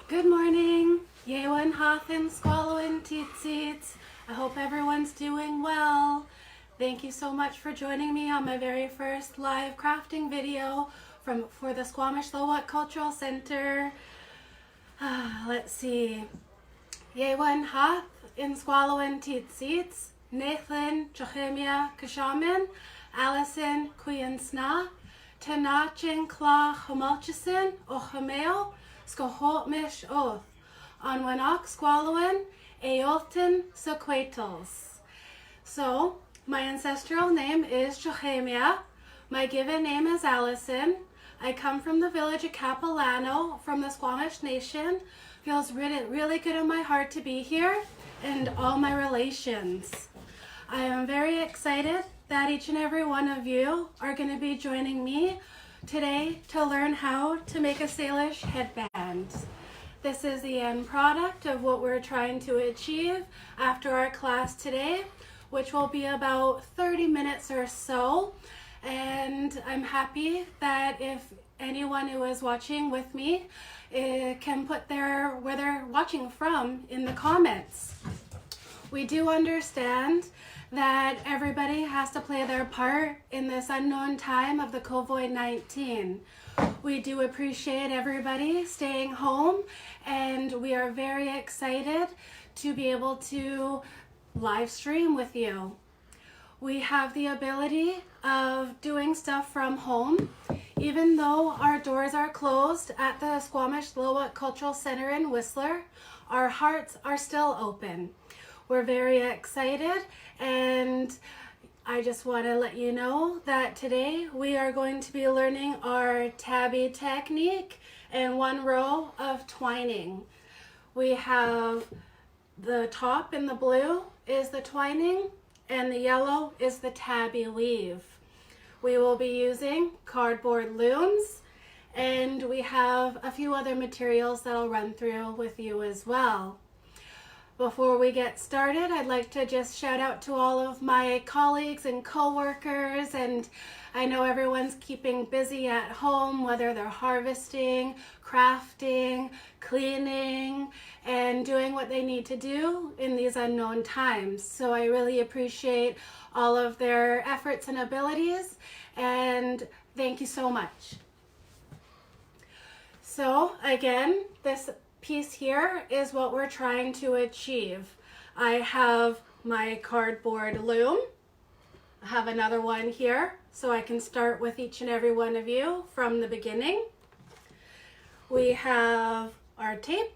Good morning, Yewan Hothin, Squallowin, Teetsiets. I hope everyone's doing well. Thank you so much for joining me on my very first live crafting video for the Squamish Lil'wat Cultural Centre. Let's see. Yewan Hoth in Squallowin, Teetsiets. Nathan Cheximiya Allison Burns Tanachin Kla Humulchison Ochameo Squamish Oath on Wanok Squallowin Aolton Sequatals. So my ancestral name is Cheximiya. My given name is Allison. I come from the village of Capilano from the Squamish Nation. Feels really good in my heart to be here and all my relations. I am very excited that each and every one of you are going to be joining me today to learn how to make a Salish headband. This is the end product of what we're trying to achieve after our class today, which will be about 30 minutes or so. And I'm happy that if anyone who is watching with me can put where they're watching from in the comments. We do understand that everybody has to play their part in this unknown time of the COVID-19. We do appreciate everybody staying home, and we are very excited to be able to live stream with you. We have the ability of doing stuff from home, even though our doors are closed at the Squamish Lil'wat Cultural Centre in Whistler. Our hearts are still open. We're very excited, and I just want to let you know that today we are going to be learning our Tabby technique and 1 row of twining. We have the top in the blue is the twining, and the yellow is the Tabby weave. We will be using cardboard looms, and we have a few other materials that I'll run through with you as well. Before we get started, I'd like to just shout out to all of my colleagues and co-workers, and I know everyone's keeping busy at home, whether they're harvesting, crafting, cleaning, and doing what they need to do in these unknown times. So I really appreciate all of their efforts and abilities, and thank you so much. So again, this piece here is what we're trying to achieve. I have my cardboard loom. I have another one here, so I can start with each and every one of you from the beginning. We have our tape,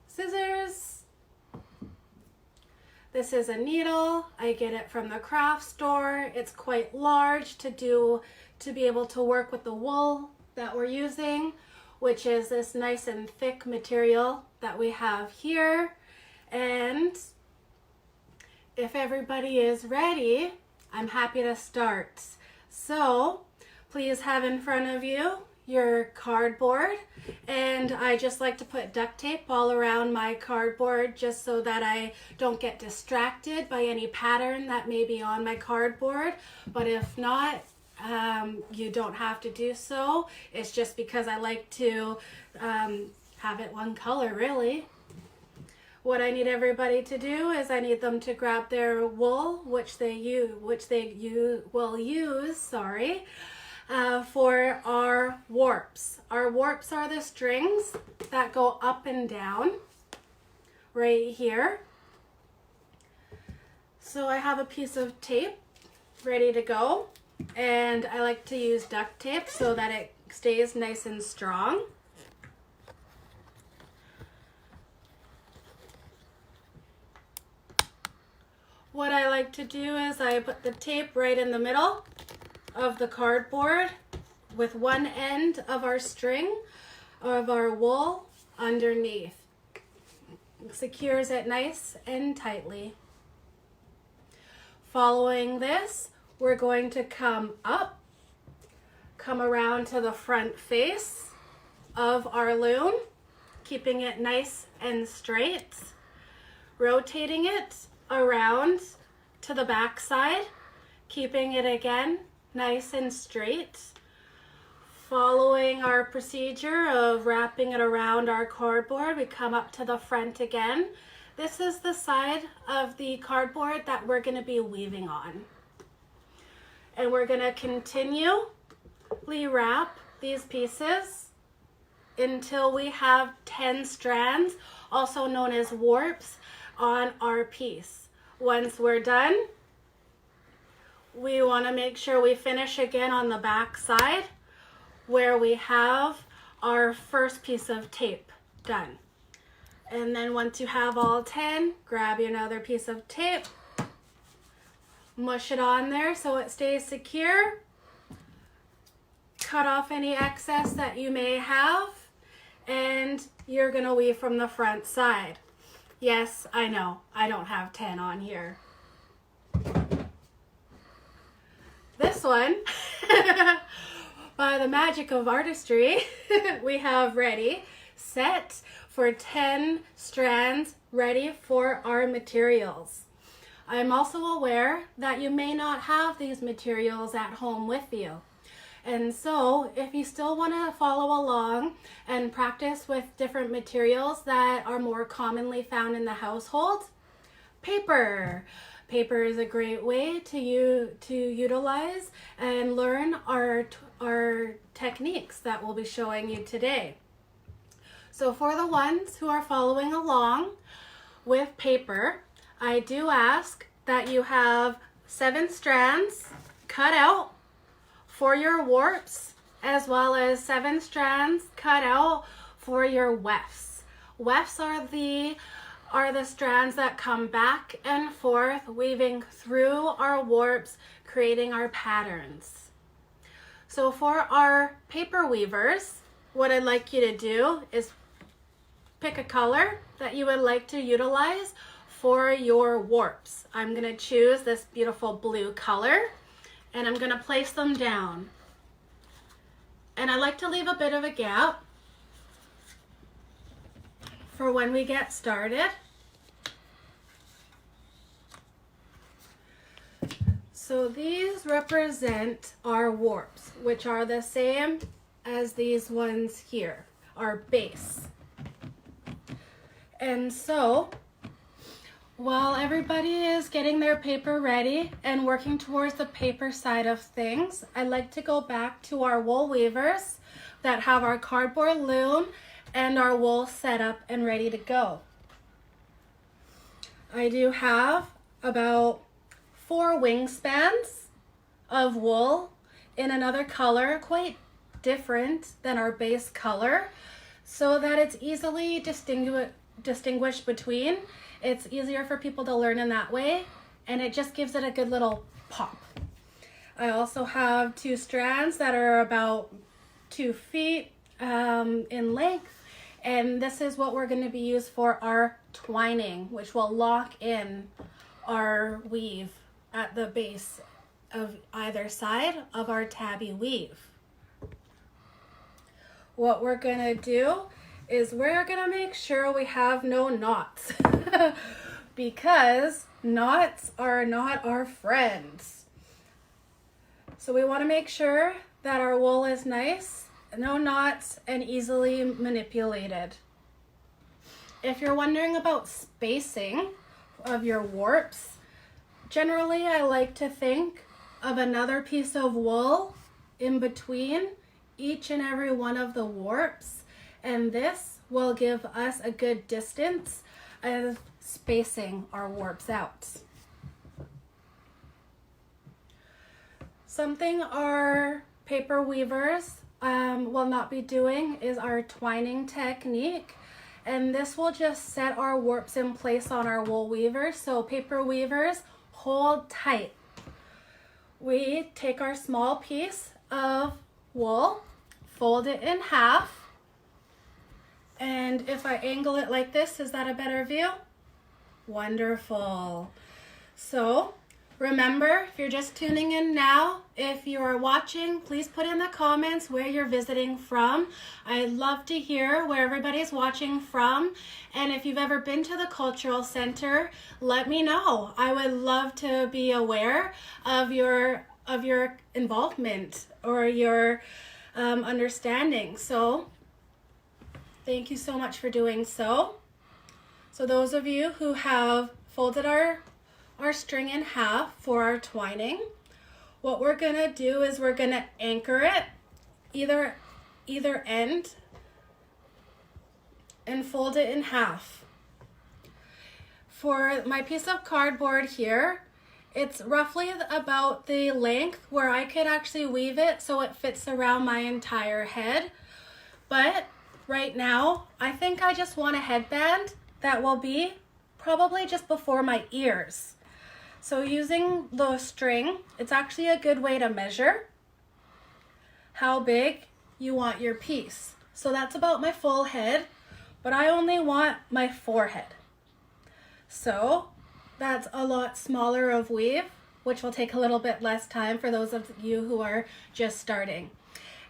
scissors. This is a needle. I get it from the craft store. It's quite large to be able to work with the wool that we're using, which is this nice and thick material that we have here. And if everybody is ready, I'm happy to start. So please have in front of you your cardboard, and I just like to put duct tape all around my cardboard just so that I don't get distracted by any pattern that may be on my cardboard. But if not, you don't have to do so. It's just because I like to have it one color, really. What I need everybody to do is I need them to grab their wool, which they will use, for our warps. Our warps are the strings that go up and down right here. So I have a piece of tape ready to go. And I like to use duct tape so that it stays nice and strong. What I like to do is I put the tape right in the middle of the cardboard with one end of our string of our wool underneath. It secures it nice and tightly. Following this, we're going to come up, come around to the front face of our loom, keeping it nice and straight, rotating it around to the back side, keeping it again nice and straight, Following our procedure of wrapping it around our cardboard, we come up to the front again. This is the side of the cardboard that we're going to be weaving on. And we're going to continually wrap these pieces until we have 10 strands, also known as warps, on our piece. Once we're done, we want to make sure we finish again on the back side where we have our first piece of tape done. And then once you have all 10, grab another piece of tape, mush it on there so it stays secure, cut off any excess that you may have, and you're gonna weave from the front side. Yes, I know, I don't have 10 on here. This one, by the magic of artistry, we have ready, set for 10 strands, ready for our materials. I'm also aware that you may not have these materials at home with you. And so if you still want to follow along and practice with different materials that are more commonly found in the household, paper. Paper is a great way to utilize and learn our techniques that we'll be showing you today. So for the ones who are following along with paper, I do ask that you have 7 strands cut out for your warps, as well as 7 strands cut out for your wefts. Wefts are the strands that come back and forth, weaving through our warps, creating our patterns. So for our paper weavers, what I'd like you to do is pick a color that you would like to utilize for your warps. I'm going to choose this beautiful blue color, and I'm going to place them down. And I like to leave a bit of a gap for when we get started. So these represent our warps, which are the same as these ones here, our base. And so while everybody is getting their paper ready and working towards the paper side of things, I'd like to go back to our wool weavers that have our cardboard loom and our wool set up and ready to go. I do have about 4 wingspans of wool in another color, quite different than our base color, so that it's easily distinguished between. It's easier for people to learn in that way, and it just gives it a good little pop. I also have 2 strands that are about 2 feet in length, and this is what we're going to be used for our twining, which will lock in our weave at the base of either side of our tabby weave. What we're going to do is we're going to make sure we have no knots because knots are not our friends. So we want to make sure that our wool is nice, no knots, and easily manipulated. If you're wondering about spacing of your warps, generally I like to think of another piece of wool in between each and every one of the warps, and this will give us a good distance of spacing our warps out. Something our paper weavers will not be doing is our twining technique, and this will just set our warps in place on our wool weavers. So paper weavers, hold tight. We take our small piece of wool, fold it in half, and if I angle it like this, is that a better view? Wonderful. So remember, if you're just tuning in now, if you are watching, please put in the comments where you're visiting from. I'd love to hear where everybody's watching from. And if you've ever been to the Cultural Centre, let me know. I would love to be aware of your involvement or your understanding. So thank you so much for doing so. So those of you who have folded our string in half for our twining, what we're gonna do is we're gonna anchor it either end and fold it in half. For my piece of cardboard here, it's roughly about the length where I could actually weave it so it fits around my entire head. But right now, I think I just want a headband that will be probably just before my ears. So using the string, it's actually a good way to measure how big you want your piece. So that's about my full head, but I only want my forehead. So that's a lot smaller of weave, which will take a little bit less time for those of you who are just starting.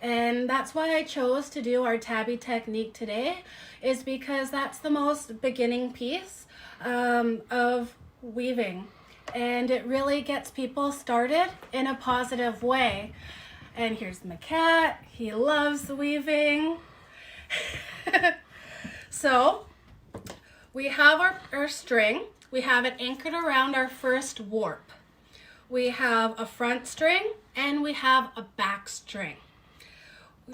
And that's why I chose to do our tabby technique today, is because that's the most beginning piece of weaving. And it really gets people started in a positive way. And here's my cat. He loves weaving. So we have our string. We have it anchored around our first warp. We have a front string and we have a back string.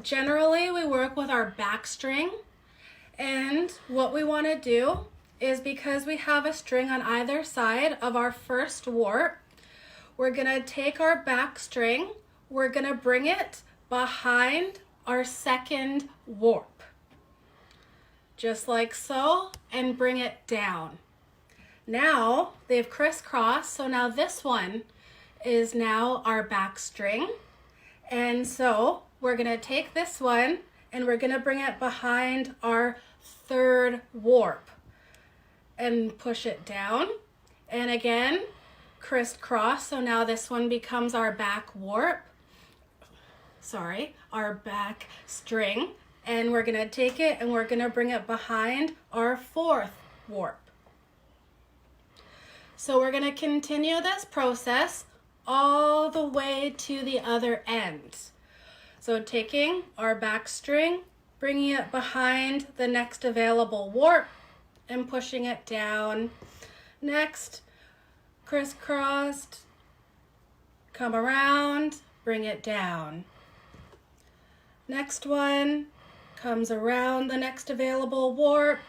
Generally, we work with our back string, and what we want to do is, because we have a string on either side of our first warp, we're going to take our back string, we're going to bring it behind our second warp, just like so, and bring it down. Now they've crisscrossed, so now this one is now our back string, and so we're going to take this one and we're going to bring it behind our third warp and push it down, and again crisscross, so now this one becomes our back warp, our back string, and we're going to take it and we're going to bring it behind our fourth warp. So we're going to continue this process all the way to the other end. So taking our back string, bringing it behind the next available warp and pushing it down. Next, crisscrossed, come around, bring it down. Next one comes around the next available warp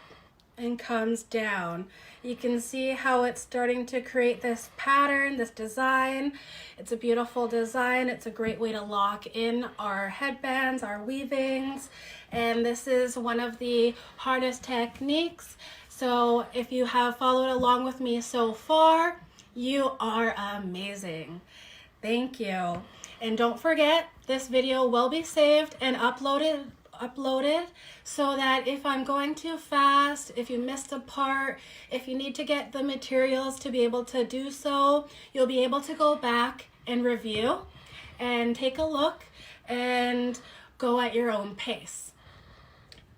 and comes down. You can see how it's starting to create this pattern, this design. It's a beautiful design. It's a great way to lock in our headbands, our weavings, and this is one of the hardest techniques. So if you have followed along with me so far, you are amazing. Thank you. And don't forget, this video will be saved and uploaded so that if I'm going too fast, if you missed a part, if you need to get the materials to be able to do so, you'll be able to go back and review and take a look and go at your own pace.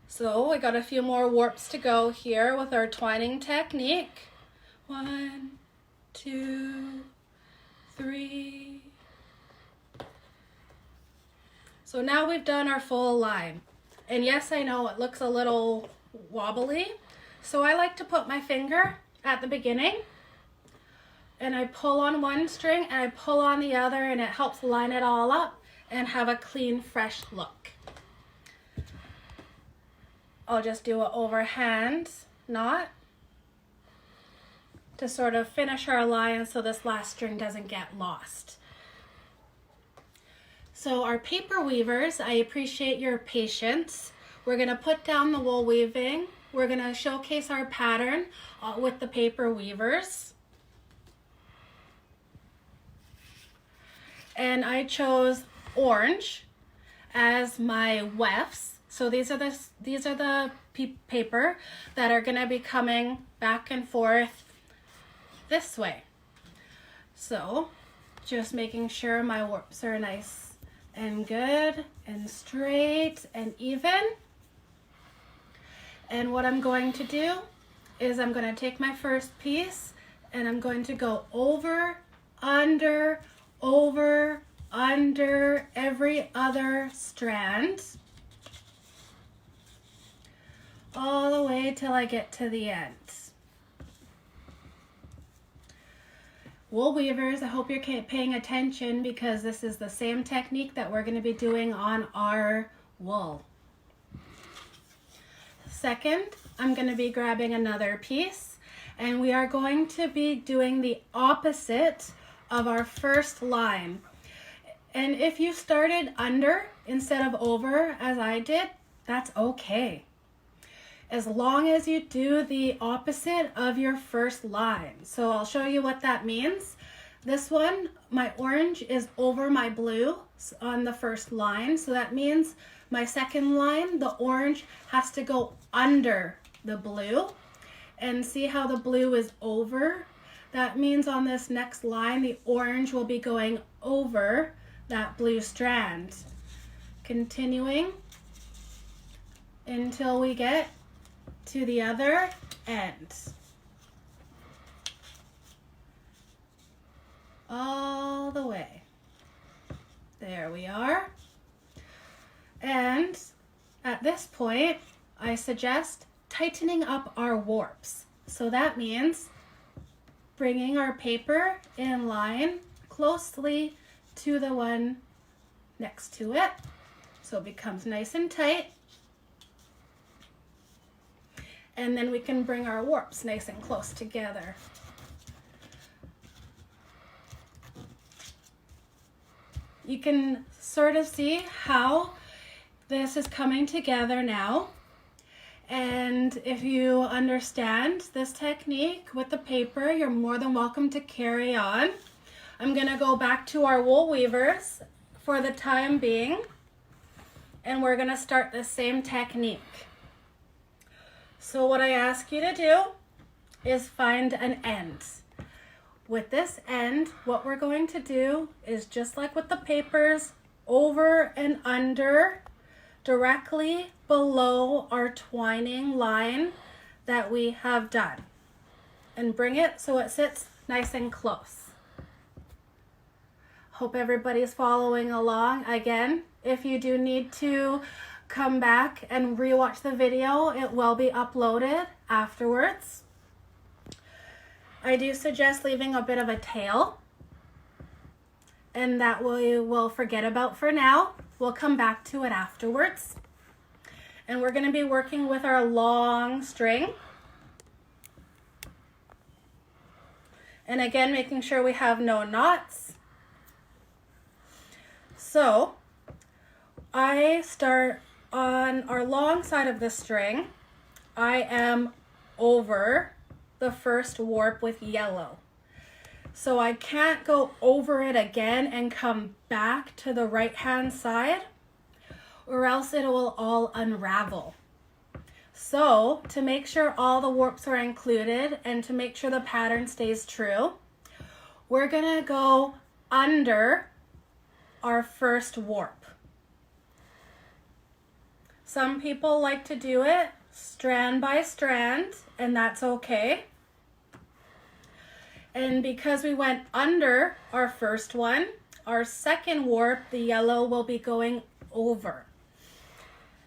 So we got a few more warps to go here with our twining technique. 1, 2, 3. So now we've done our full line. And yes, I know it looks a little wobbly, so I like to put my finger at the beginning and I pull on one string and I pull on the other, and it helps line it all up and have a clean, fresh look. I'll just do an overhand knot to sort of finish our line so this last string doesn't get lost. So our paper weavers, I appreciate your patience. We're going to put down the wool weaving. We're going to showcase our pattern with the paper weavers. And I chose orange as my wefts. So these are the paper that are going to be coming back and forth this way. So just making sure my warps are nice and good and straight and even. And what I'm going to do is I'm going to take my first piece and I'm going to go over, under, over, under every other strand all the way till I get to the end. Wool weavers, I hope you're paying attention because this is the same technique that we're going to be doing on our wool. Second, I'm going to be grabbing another piece and we are going to be doing the opposite of our first line. And if you started under instead of over as I did, that's okay. As long as you do the opposite of your first line. So I'll show you what that means. This one, my orange is over my blue on the first line. So that means my second line, the orange has to go under the blue. And see how the blue is over? That means on this next line, the orange will be going over that blue strand. Continuing until we get to the other end. All the way. There we are. And at this point, I suggest tightening up our warps. So that means bringing our paper in line closely to the one next to it. So it becomes nice and tight. And then we can bring our warps nice and close together. You can sort of see how this is coming together now. And if you understand this technique with the paper, you're more than welcome to carry on. I'm going to go back to our wool weavers for the time being, and we're going to start the same technique. So what I ask you to do is find an end. With this end, what we're going to do is just like with the papers, over and under, directly below our twining line that we have done. And bring it so it sits nice and close. Hope everybody's following along. Again, if you do need to come back and rewatch the video, it will be uploaded afterwards. I do suggest leaving a bit of a tail, and that we will forget about for now. We'll come back to it afterwards. And we're going to be working with our long string. And again, making sure we have no knots. So I start on our long side of the string. I am over the first warp with yellow. So I can't go over it again and come back to the right hand side, or else it will all unravel. So to make sure all the warps are included and to make sure the pattern stays true, we're gonna go under our first warp. Some people like to do it strand by strand, and that's okay. And because we went under our first one, our second warp, the yellow, will be going over.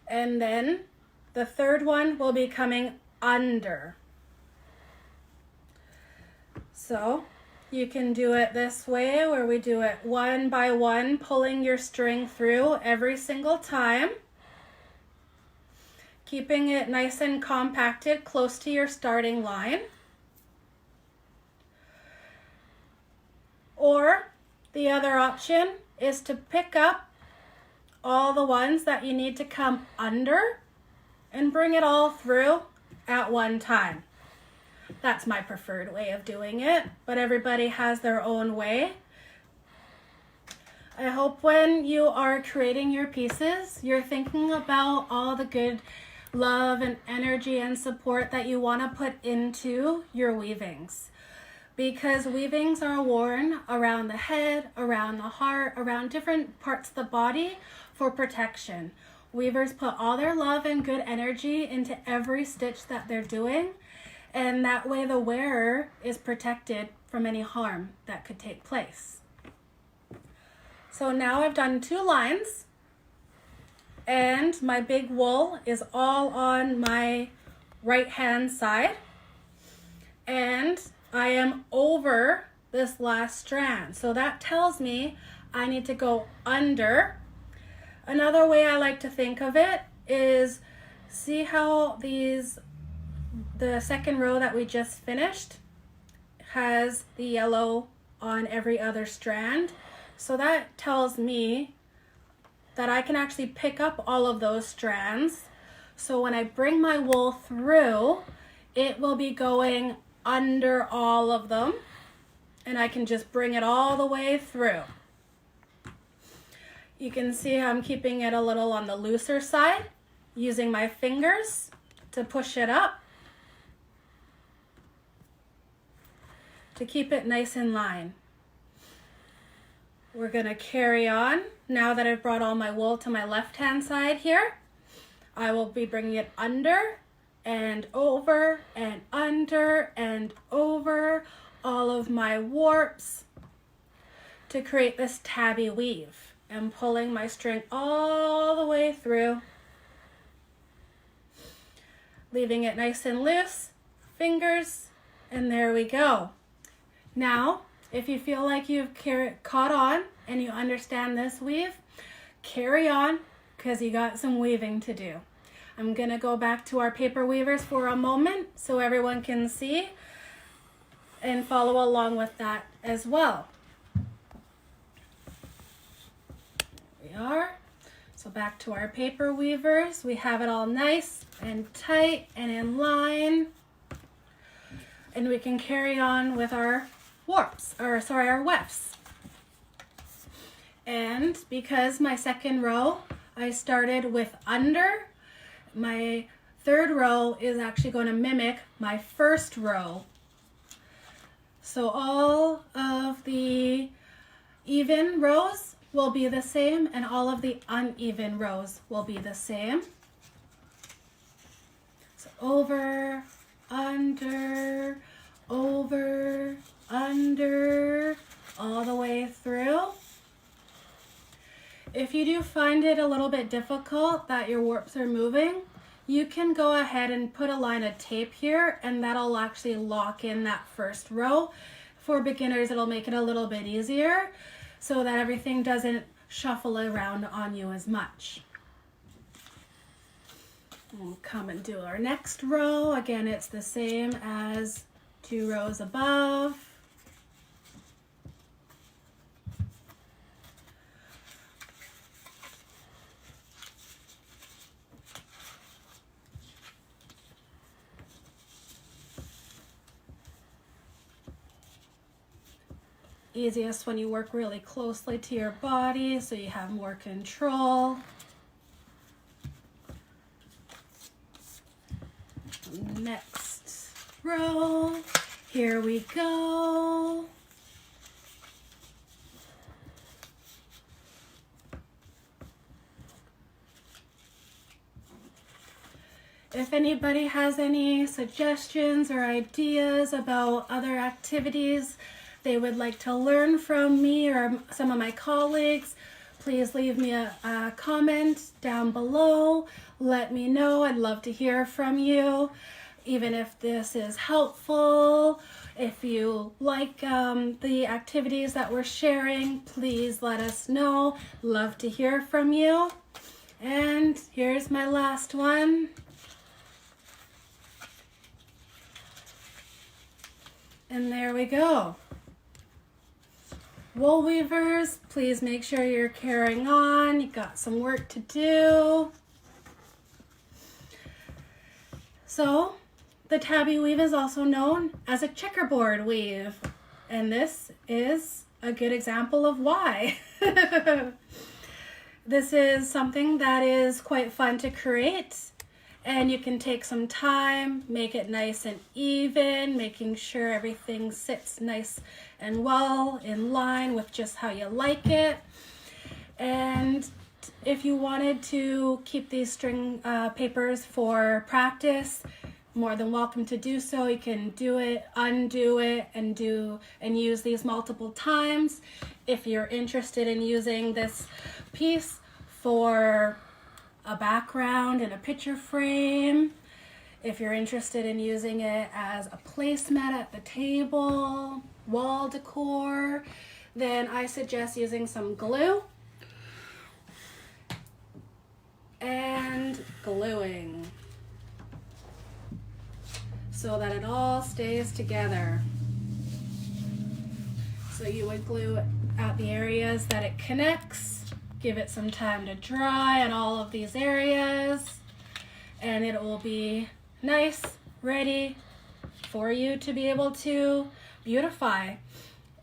And then the third one will be coming under. So you can do it this way, where we do it one by one, pulling your string through every single time. Keeping it nice and compacted close to your starting line. Or the other option is to pick up all the ones that you need to come under and bring it all through at one time. That's my preferred way of doing it, but everybody has their own way. I hope when you are creating your pieces, you're thinking about all the good love and energy and support that you want to put into your weavings. Because weavings are worn around the head, around the heart, around different parts of the body for protection. Weavers put all their love and good energy into every stitch that they're doing, and that way the wearer is protected from any harm that could take place. So now I've done 2 lines, and my big wool is all on my right hand side, and I am over this last strand. So that tells me I need to go under. Another way I like to think of it is, see how the second row that we just finished has the yellow on every other strand? So that tells me that I can actually pick up all of those strands. So when I bring my wool through, it will be going under all of them, and I can just bring it all the way through. You can see I'm keeping it a little on the looser side, using my fingers to push it up to keep it nice in line. We're going to carry on. Now that I've brought all my wool to my left hand side here, I will be bringing it under and over and under and over all of my warps to create this tabby weave, and pulling my string all the way through, leaving it nice and loose, fingers, and there we go. Now, if you feel like you've caught on and you understand this weave, carry on, because you got some weaving to do. I'm going to go back to our paper weavers for a moment so everyone can see and follow along with that as well. There we are. So back to our paper weavers. We have it all nice and tight and in line. And we can carry on with our our wefts. And because my second row I started with under, my third row is actually going to mimic my first row. So all of the even rows will be the same, and all of the uneven rows will be the same. So over, under, over, under, all the way through. If you do find it a little bit difficult that your warps are moving, you can go ahead and put a line of tape here, and that'll actually lock in that first row. For beginners, it'll make it a little bit easier so that everything doesn't shuffle around on you as much. We'll come and do our next row. Again, it's the same as 2 rows above. Easiest when you work really closely to your body so you have more control. Next row, here we go. If anybody has any suggestions or ideas about other activities they would like to learn from me or some of my colleagues, please leave me a comment down below. Let me know. I'd love to hear from you. Even if this is helpful, if you like the activities that we're sharing, please let us know. Love to hear from you. And here's my last one. And there we go. Wool weavers, please make sure you're carrying on. You've got some work to do. So, the tabby weave is also known as a checkerboard weave, and this is a good example of why. This is something that is quite fun to create, and you can take some time, make it nice and even, making sure everything sits nice and well in line with just how you like it. And if you wanted to keep these string papers for practice, more than welcome to do so. You can do it, undo it, and use these multiple times. If you're interested in using this piece for a background and a picture frame, if you're interested in using it as a placemat at the table, wall decor, then I suggest using some glue and gluing so that it all stays together. So you would glue it at the areas that it connects, give it some time to dry on all of these areas, and it will be nice, ready for you to be able to beautify.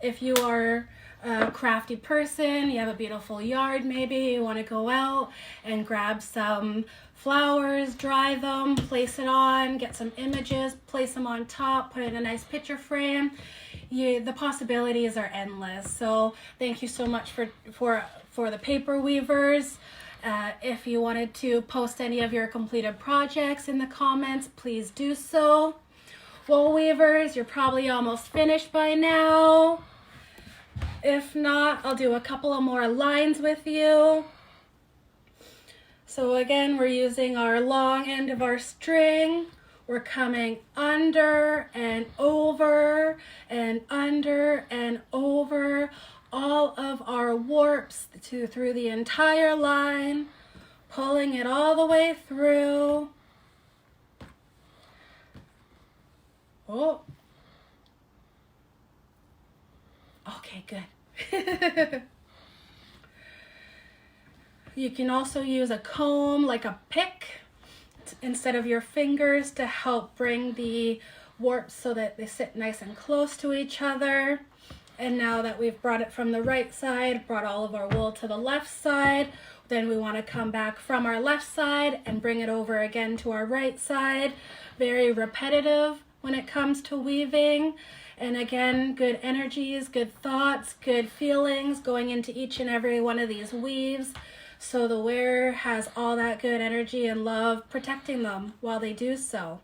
If you are a crafty person, you have a beautiful yard, maybe you want to go out and grab some flowers, dry them, place it on, get some images, place them on top, put in a nice picture frame. The possibilities are endless. So thank you so much for the paper weavers. If you wanted to post any of your completed projects in the comments, please do so. Wool weavers, you're probably almost finished by now. If not, I'll do a couple of more lines with you. So again, we're using our long end of our string. We're coming under and over and under and over all of our warps through the entire line, pulling it all the way through. Oh. Okay, good. You can also use a comb, like a pick, instead of your fingers to help bring the warps so that they sit nice and close to each other. And now that we've brought it from the right side, brought all of our wool to the left side, then we want to come back from our left side and bring it over again to our right side. Very repetitive when it comes to weaving. And again, good energies, good thoughts, good feelings going into each and every one of these weaves. So the wearer has all that good energy and love protecting them while they do so.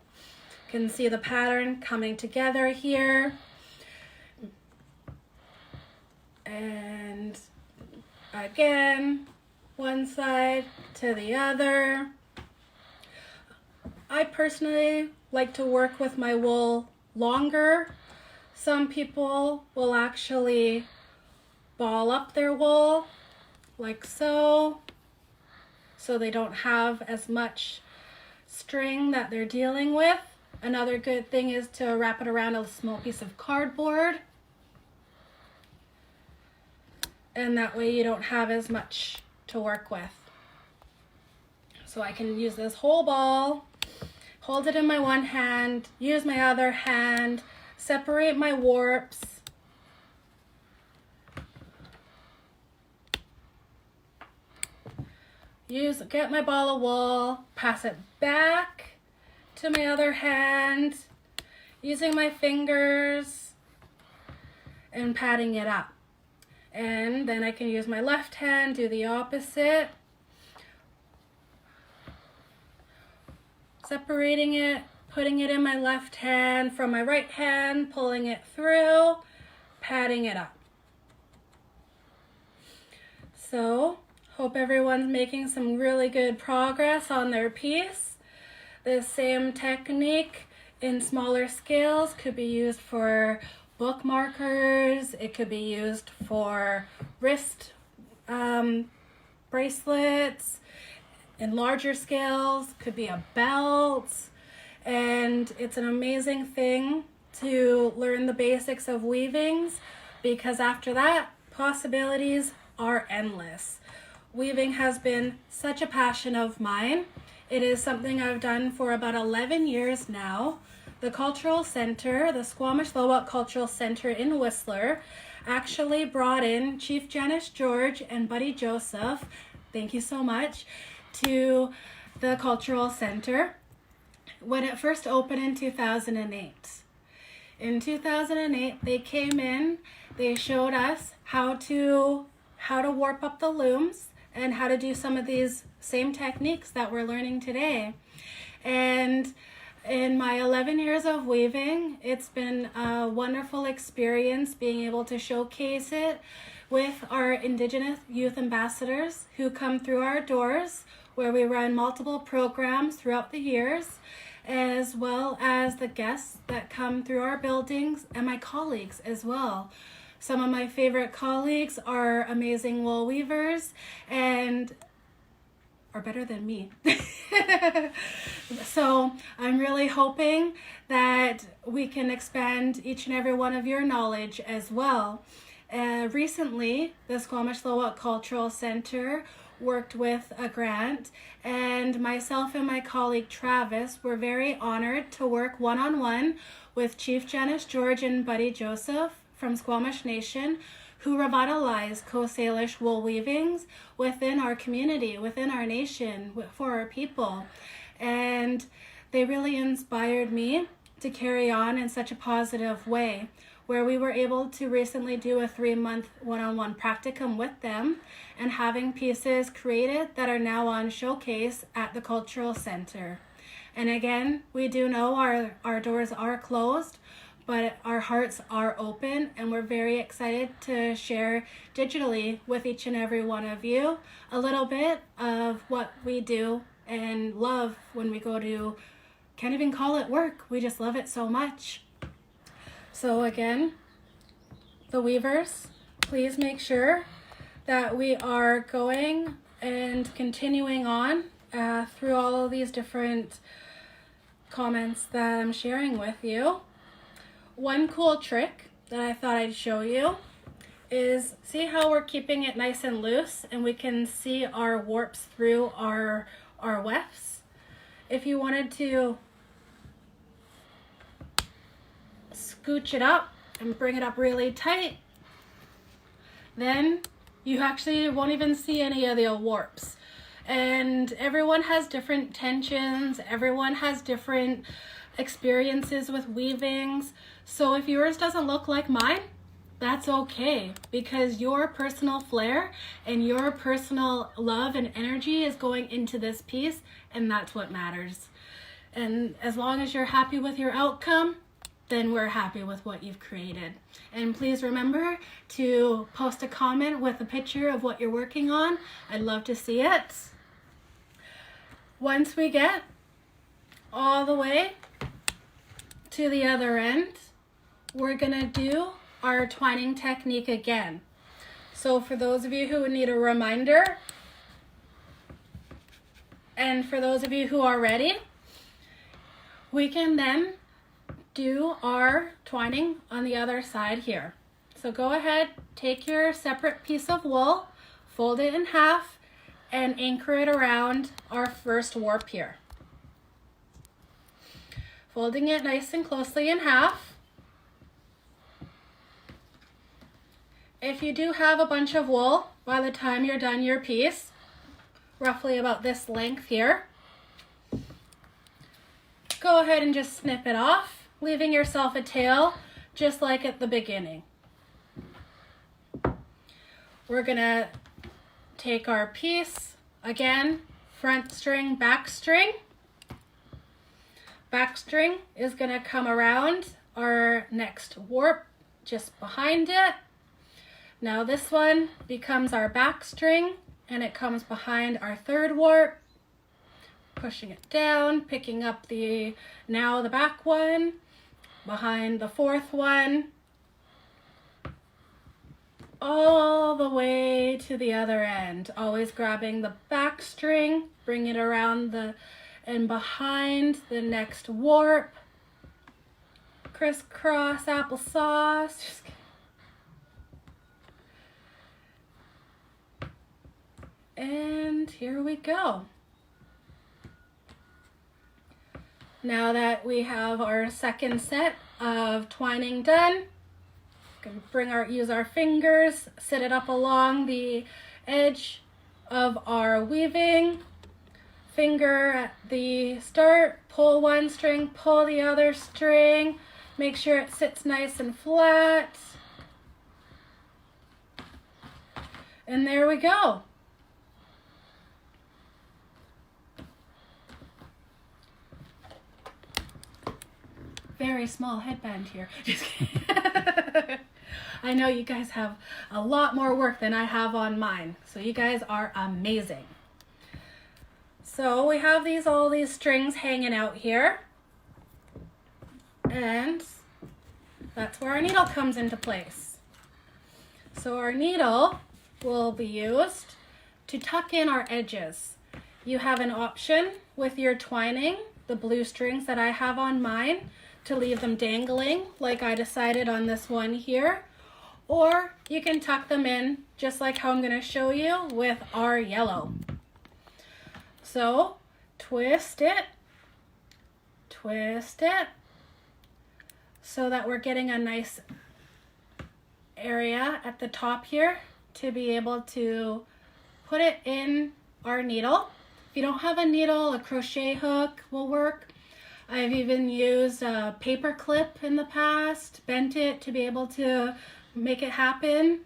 You can see the pattern coming together here. And again, one side to the other. I personally like to work with my wool longer. Some people will actually ball up their wool like so they don't have as much string that they're dealing with. Another good thing is to wrap it around a small piece of cardboard, and that way you don't have as much to work with. So I can use this whole ball, hold it in my one hand, use my other hand, separate my warps, get my ball of wool, pass it back to my other hand, using my fingers and patting it up. And then I can use my left hand, do the opposite, separating it, putting it in my left hand from my right hand, pulling it through, patting it up. So, hope everyone's making some really good progress on their piece. The same technique in smaller scales could be used for bookmarkers. It could be used for wrist bracelets. In larger scales, could be a belt. And it's an amazing thing to learn the basics of weavings, because after that, possibilities are endless. Weaving has been such a passion of mine. It is something I've done for about 11 years now. The Cultural Centre, the Squamish Lil'wat Cultural Centre in Whistler, actually brought in Chief Janice George and Buddy Joseph, thank you so much, to the Cultural Centre when it first opened in 2008. In 2008, they came in, they showed us how to warp up the looms and how to do some of these same techniques that we're learning today. And In my 11 years of weaving, it's been a wonderful experience being able to showcase it with our Indigenous youth ambassadors who come through our doors, where we run multiple programs throughout the years, as well as the guests that come through our buildings and my colleagues as well. Some of my favorite colleagues are amazing wool weavers and are better than me. So I'm really hoping that we can expand each and every one of your knowledge as well. Recently, the Squamish Lil'wat Cultural Centre worked with a grant, and myself and my colleague Travis were very honored to work one-on-one with Chief Janice George and Buddy Joseph from Squamish Nation, who revitalized Coast Salish wool weavings within our community, within our nation, for our people. And they really inspired me to carry on in such a positive way, where we were able to recently do a 3-month one-on-one practicum with them and having pieces created that are now on showcase at the Cultural Centre. And again, we do know our doors are closed, but our hearts are open, and we're very excited to share digitally with each and every one of you a little bit of what we do and love when we go to, can't even call it work, we just love it so much. So again, the weavers, please make sure that we are going and continuing on through all of these different comments that I'm sharing with you. One cool trick that I thought I'd show you is, see how we're keeping it nice and loose and we can see our warps through our wefts? If you wanted to scooch it up and bring it up really tight, then you actually won't even see any of the warps. And everyone has different tensions, everyone has different experiences with weavings. So if yours doesn't look like mine, that's okay, because your personal flair and your personal love and energy is going into this piece, and that's what matters. And as long as you're happy with your outcome, then we're happy with what you've created. And please remember to post a comment with a picture of what you're working on. I'd love to see it. Once we get all the way to the other end, we're gonna do our twining technique again. So for those of you who need a reminder, and for those of you who are ready, we can then do our twining on the other side here. So go ahead, take your separate piece of wool, fold it in half, and anchor it around our first warp here. Folding it nice and closely in half. If you do have a bunch of wool by the time you're done your piece, roughly about this length here, go ahead and just snip it off, leaving yourself a tail just like at the beginning. We're gonna take our piece, again, front string, back string. Back string is gonna come around our next warp just behind it. Now this one becomes our back string and it comes behind our third warp, pushing it down, picking up the back one, behind the fourth one, all the way to the other end. Always grabbing the back string, bring it around and behind the next warp. Crisscross applesauce. Just kidding. And here we go. Now that we have our second set of twining done, we can use our fingers, sit it up along the edge of our weaving. Finger at the start, pull one string, pull the other string, make sure it sits nice and flat. And there we go. very small headband here. Just kidding. I know you guys have a lot more work than I have on mine. So you guys are amazing. So we have all these strings hanging out here. And that's where our needle comes into place. So our needle will be used to tuck in our edges. You have an option with your twining, the blue strings that I have on mine, to leave them dangling like I decided on this one here. Or you can tuck them in just like how I'm going to show you with our yellow. So twist it, so that we're getting a nice area at the top here to be able to put it in our needle. If you don't have a needle, a crochet hook will work. I've even used a paper clip in the past, bent it to be able to make it happen.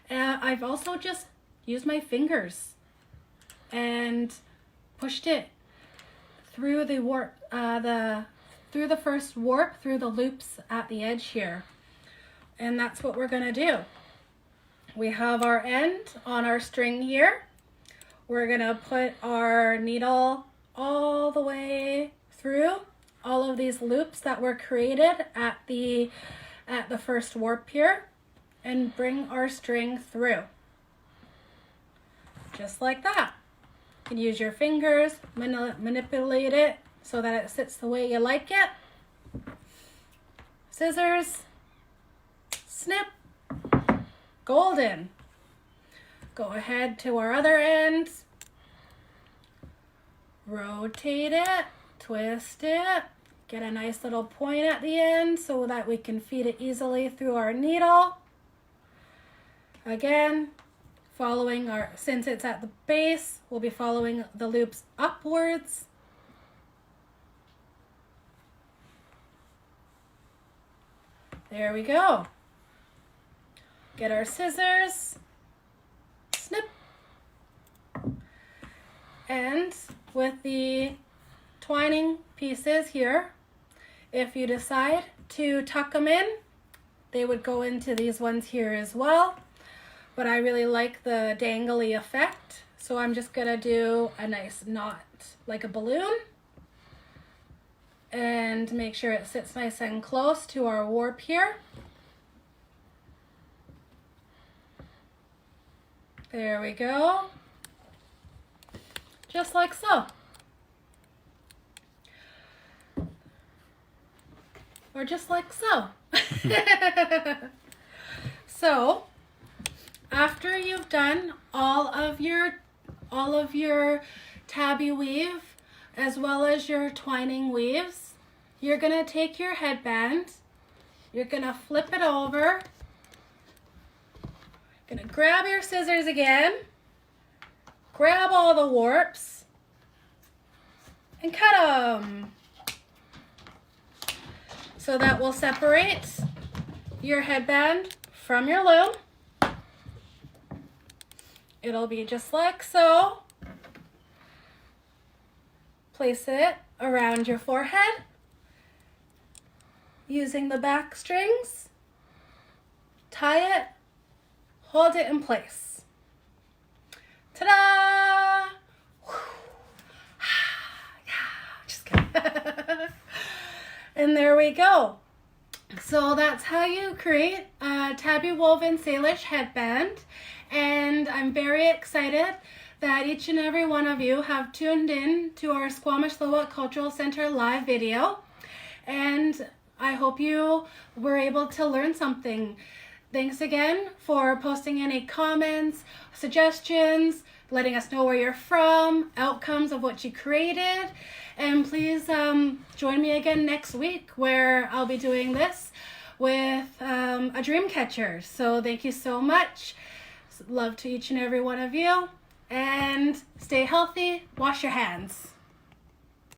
I've also just used my fingers and pushed it through the warp, through the first warp, through the loops at the edge here. And that's what we're gonna do. We have our end on our string here. We're gonna put our needle all the way through all of these loops that were created at the first warp here, and bring our string through. Just like that. You can use your fingers, manipulate it so that it sits the way you like it. Scissors, snip, golden. Go ahead to our other end, rotate it, twist it, get a nice little point at the end so that we can feed it easily through our needle. Again, since it's at the base, we'll be following the loops upwards. There we go. Get our scissors, snip. And with the twining pieces here, if you decide to tuck them in, they would go into these ones here as well. But I really like the dangly effect, so I'm just gonna do a nice knot like a balloon and make sure it sits nice and close to our warp here. There we go. Just like so. Or just like so. So, after you've done all of your tabby weave as well as your twining weaves, you're gonna take your headband, you're gonna flip it over, gonna grab your scissors again, grab all the warps, and cut them. So that will separate your headband from your loom. It'll be just like so. Place it around your forehead using the back strings. Tie it, hold it in place. Ta-da! Just kidding. And there we go. So that's how you create a tabby woven Salish headband. And I'm very excited that each and every one of you have tuned in to our Squamish Lil'wat Cultural Centre live video. And I hope you were able to learn something. Thanks again for posting any comments, suggestions, letting us know where you're from, outcomes of what you created. And please join me again next week where I'll be doing this with a dream catcher. So thank you so much. Love to each and every one of you. And stay healthy. Wash your hands.